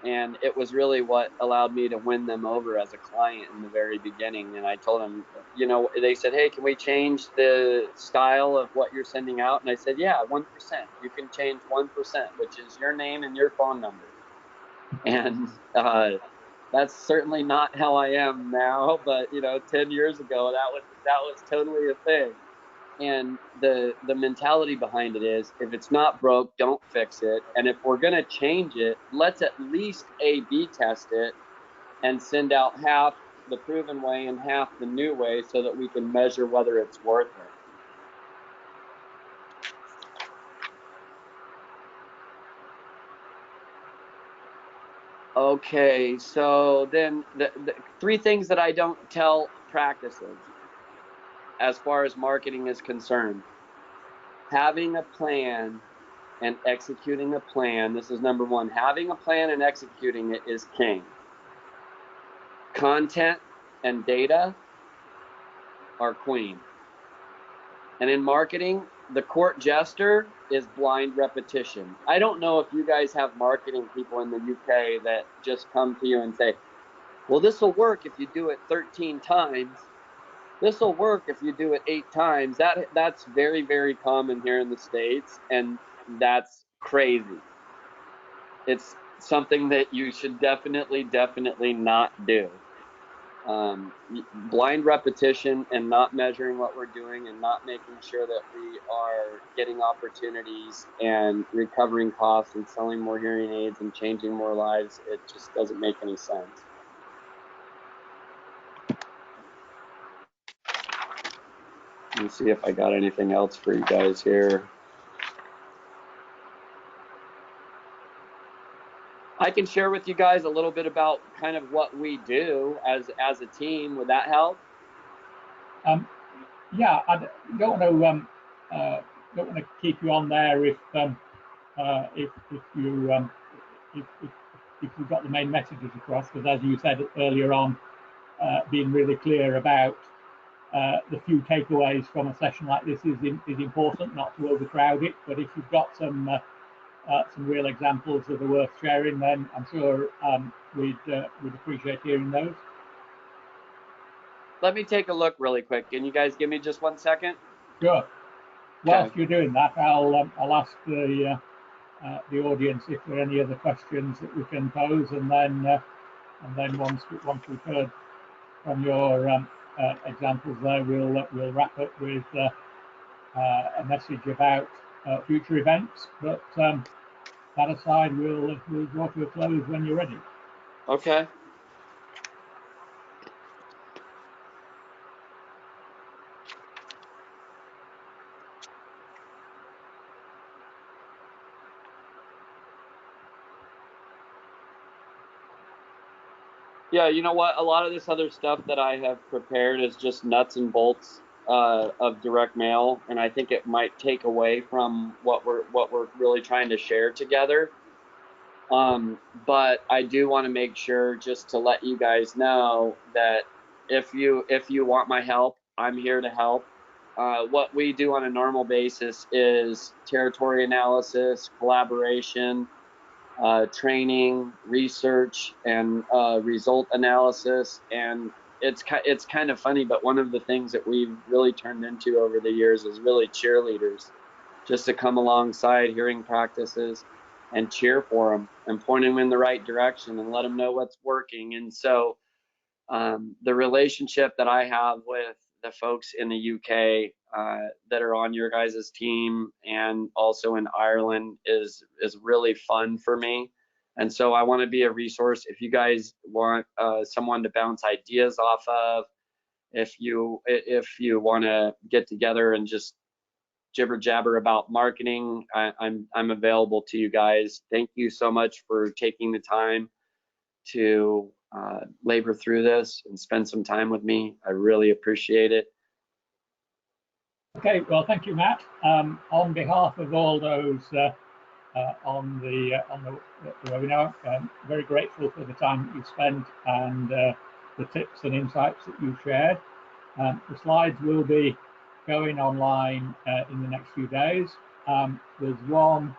And it was really what allowed me to win them over as a client in the very beginning. And I told them, you know, they said, hey, can we change the style of what you're sending out? And I said, yeah, 1%. You can change 1%, which is your name and your phone number. And that's certainly not how I am now. But, you know, 10 years ago, that was totally a thing. And the mentality behind it is, if it's not broke, don't fix it. And if we're going to change it, let's at least A/B test it and send out half the proven way and half the new way so that we can measure whether it's worth it. Okay, so then the 3 things that I don't tell practices as far as marketing is concerned: having a plan and executing a plan. This is number 1. Having a plan and executing it is king. Content and data are queen. And in marketing, the court jester is blind repetition. I don't know if you guys have marketing people in the UK that just come to you and say, well, this will work if you do it 13 times. This will work if you do it 8 times. That's very, very common here in the States, and that's crazy. It's something that you should definitely not do. Blind repetition and not measuring what we're doing and not making sure that we are getting opportunities and recovering costs and selling more hearing aids and changing more lives, it just doesn't make any sense. Let me see if I got anything else for you guys here. I can share with you guys a little bit about kind of what we do as a team. Would that help? Yeah, I don't want to keep you on there if you've got the main messages across, because as you said earlier on, being really clear about the few takeaways from a session like this is important, not to overcrowd it. But if you've got some real examples that are worth sharing, then I'm sure we'd appreciate hearing those. Let me take a look really quick. Can you guys give me just 1 second? Sure. Whilst you're doing that, I'll ask the audience if there are any other questions that we can pose, and then once we've heard from your examples there, we'll wrap up with a message about future events. But that aside, we'll draw to a close when you're ready. Okay. Yeah, you know what? A lot of this other stuff that I have prepared is just nuts and bolts of direct mail, and I think it might take away from what we're really trying to share together. But I do want to make sure just to let you guys know that if you want my help, I'm here to help. What we do on a normal basis is territory analysis, collaboration, training, research, and result analysis. And it's kind of funny, but one of the things that we've really turned into over the years is really cheerleaders, just to come alongside hearing practices and cheer for them and point them in the right direction and let them know what's working. And so the relationship that I have with the folks in the UK that are on your guys' team and also in Ireland is really fun for me. And so I want to be a resource if you guys want someone to bounce ideas off of. If you want to get together and just jibber jabber about marketing, I'm available to you guys. Thank you so much for taking the time to labor through this and spend some time with me. I really appreciate it. Okay, well, thank you, Matt. On behalf of all those on the webinar, I'm very grateful for the time that you spent and the tips and insights that you shared. The slides will be going online in the next few days. There's one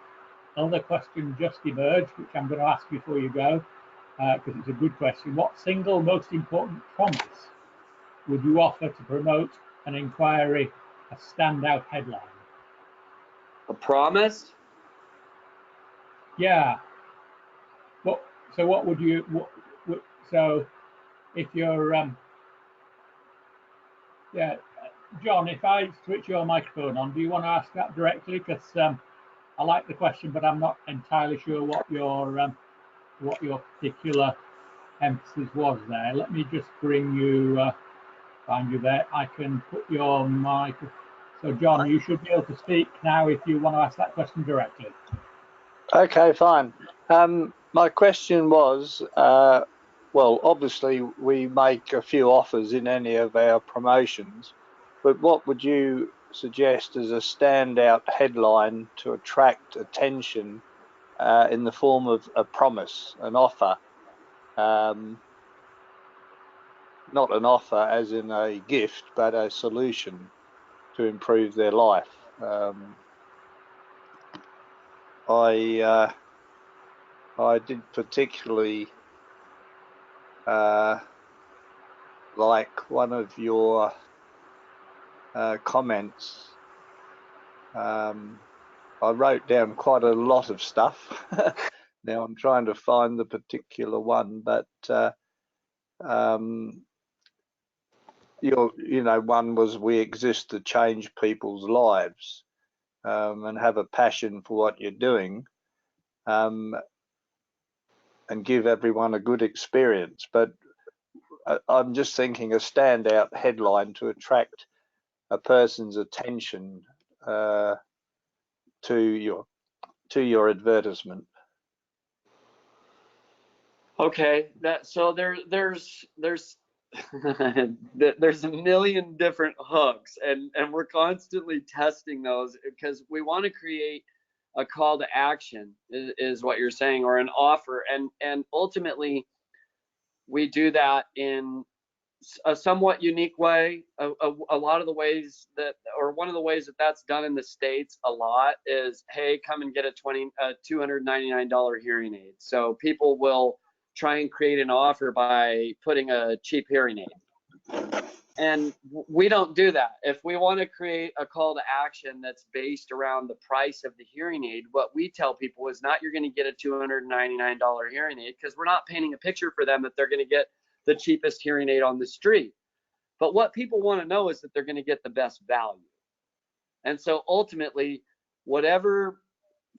other question just emerged, which I'm going to ask before you go, because it's a good question. What single most important promise would you offer to promote an inquiry, a standout headline? A promise? Yeah. So what would you? So if you're, yeah, John, if I switch your microphone on, do you want to ask that directly? Because I like the question, but I'm not entirely sure what your particular emphasis was there. Let me just bring you, find you there. I can put your mic. So John, you should be able to speak now if you want to ask that question directly. Okay, fine. My question was, well, obviously we make a few offers in any of our promotions, but what would you suggest as a standout headline to attract attention in the form of a promise, an offer? Not an offer as in a gift, but a solution to improve their life. I did particularly like one of your comments. I wrote down quite a lot of stuff. Now I'm trying to find the particular one, but one was, we exist to change people's lives and have a passion for what you're doing and give everyone a good experience. But I'm just thinking a standout headline to attract a person's attention to your advertisement. Okay, so there's there's a million different hooks, and we're constantly testing those because we want to create a call to action, is what you're saying, or an offer, and ultimately we do that in a somewhat unique way. A lot of the ways that, or one of the ways that that's done in the States a lot is, hey, come and get a $299 hearing aid. So people will try and create an offer by putting a cheap hearing aid. And we don't do that. If we want to create a call to action that's based around the price of the hearing aid, what we tell people is not you're going to get a $299 hearing aid, because we're not painting a picture for them that they're going to get the cheapest hearing aid on the street. But what people want to know is that they're going to get the best value. And so ultimately, whatever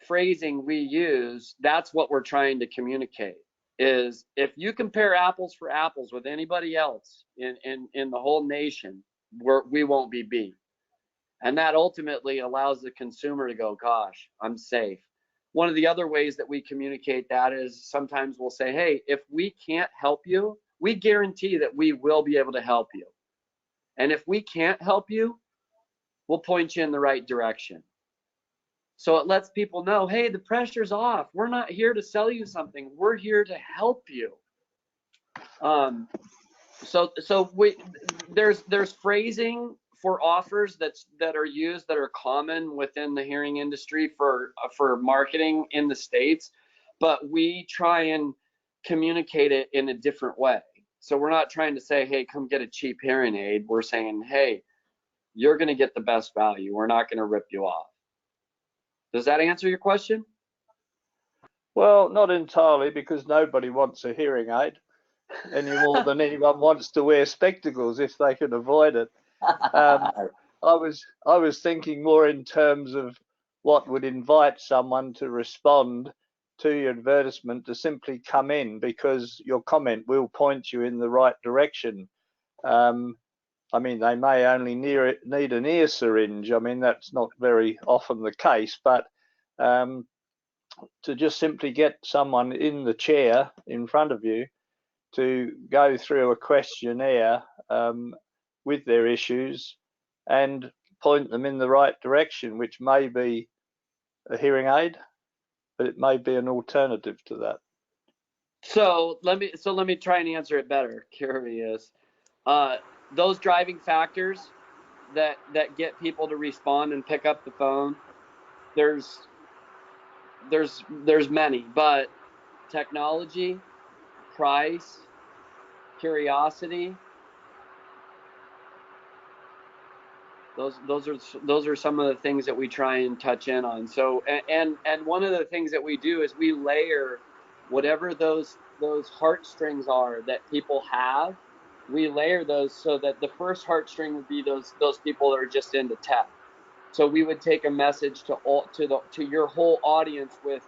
phrasing we use, that's what we're trying to communicate. Is if you compare apples for apples with anybody else in the whole nation, we won't be beat. And that ultimately allows the consumer to go, gosh, I'm safe. One of the other ways that we communicate that is sometimes we'll say, hey, if we can't help you, we guarantee that we will be able to help you. And if we can't help you, we'll point you in the right direction. So it lets people know, hey, the pressure's off. We're not here to sell you something. We're here to help you. There's phrasing for offers that are used, that are common within the hearing industry for marketing in the States, but we try and communicate it in a different way. So we're not trying to say, hey, come get a cheap hearing aid. We're saying, hey, you're going to get the best value. We're not going to rip you off. Does that answer your question? Well, not entirely, because nobody wants a hearing aid any more than anyone wants to wear spectacles if they can avoid it. I was thinking more in terms of what would invite someone to respond to your advertisement, to simply come in, because your comment will point you in the right direction. I mean, they may only need an ear syringe. I mean, that's not very often the case, but to just simply get someone in the chair in front of you to go through a questionnaire with their issues and point them in the right direction, which may be a hearing aid, but it may be an alternative to that. So let me try and answer it better. Curious. Those driving factors that get people to respond and pick up the phone, there's many, but technology, price, curiosity, those are some of the things that we try and touch in on. So and one of the things that we do is we layer whatever those heartstrings are that people have. We layer those so that the first heartstring would be those people that are just into tech. So we would take a message to your whole audience with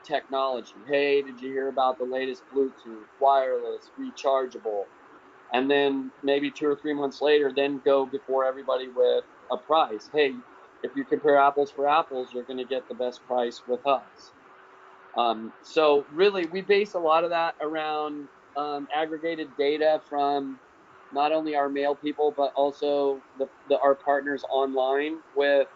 technology. Hey, did you hear about the latest Bluetooth, wireless, rechargeable? And then maybe 2 or 3 months later, then go before everybody with a price. Hey, if you compare apples for apples, you're going to get the best price with us. So really, we base a lot of that around aggregated data from not only our mail people, but also our partners online, with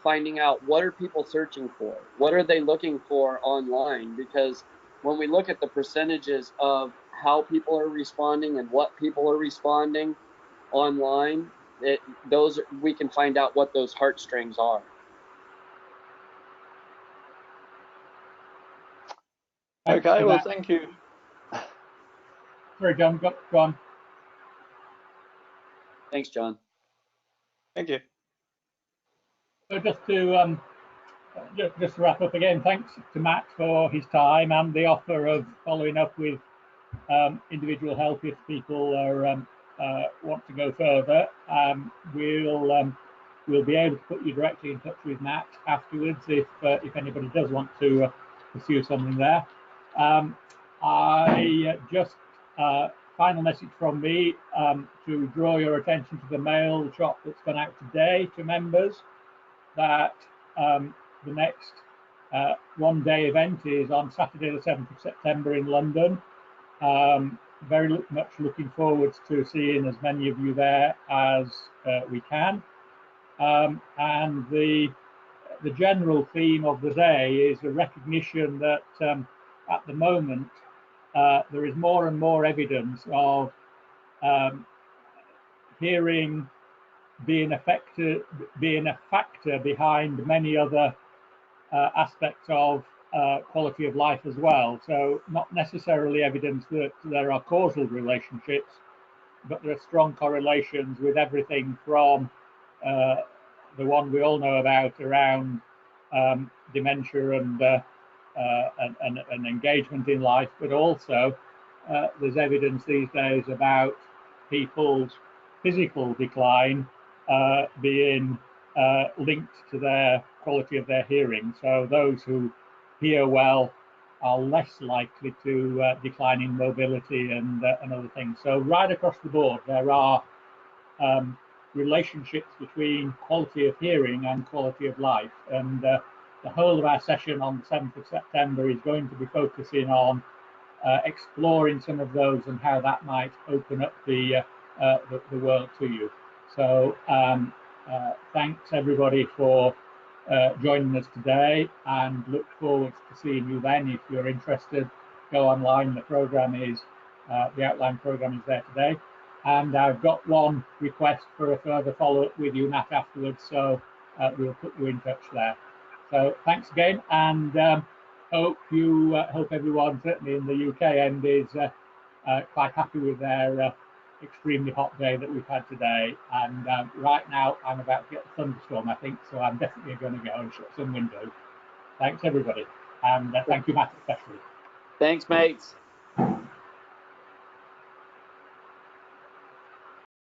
finding out what are people searching for, what are they looking for online, because when we look at the percentages of how people are responding and what people are responding online, we can find out what those heartstrings are. Okay, well, thank you. Sorry, John, go on. Thanks, John. Thank you. So just to just wrap up again, thanks to Matt for his time and the offer of following up with individual help if people are want to go further. We'll be able to put you directly in touch with Matt afterwards if anybody does want to pursue something there. I just final message from me to draw your attention to the mail shot that's gone out today to members, that the next one-day event is on Saturday the 7th of September in London. Very much looking forward to seeing as many of you there as we can. And the general theme of the day is a recognition that at the moment there is more and more evidence of hearing being a factor behind many other aspects of quality of life as well. So not necessarily evidence that there are causal relationships, but there are strong correlations with everything from the one we all know about around dementia and engagement in life, but also there's evidence these days about people's physical decline being linked to their quality of their hearing. So those who hear well are less likely to decline in mobility and other things. So right across the board, there are relationships between quality of hearing and quality of life. And the whole of our session on the 7th of September is going to be focusing on exploring some of those and how that might open up the world to you. So thanks everybody for joining us today, and look forward to seeing you then. If you're interested, go online. The program is the outline program is there today, and I've got one request for a further follow-up with you, Matt, afterwards. So we'll put you in touch there. So thanks again, and hope everyone, certainly in the UK end, is quite happy with their extremely hot day that we've had today. And right now I'm about to get a thunderstorm, I think, so I'm definitely going to go and shut some windows. Thanks everybody, and thank you, Matt, especially. Thanks, mates.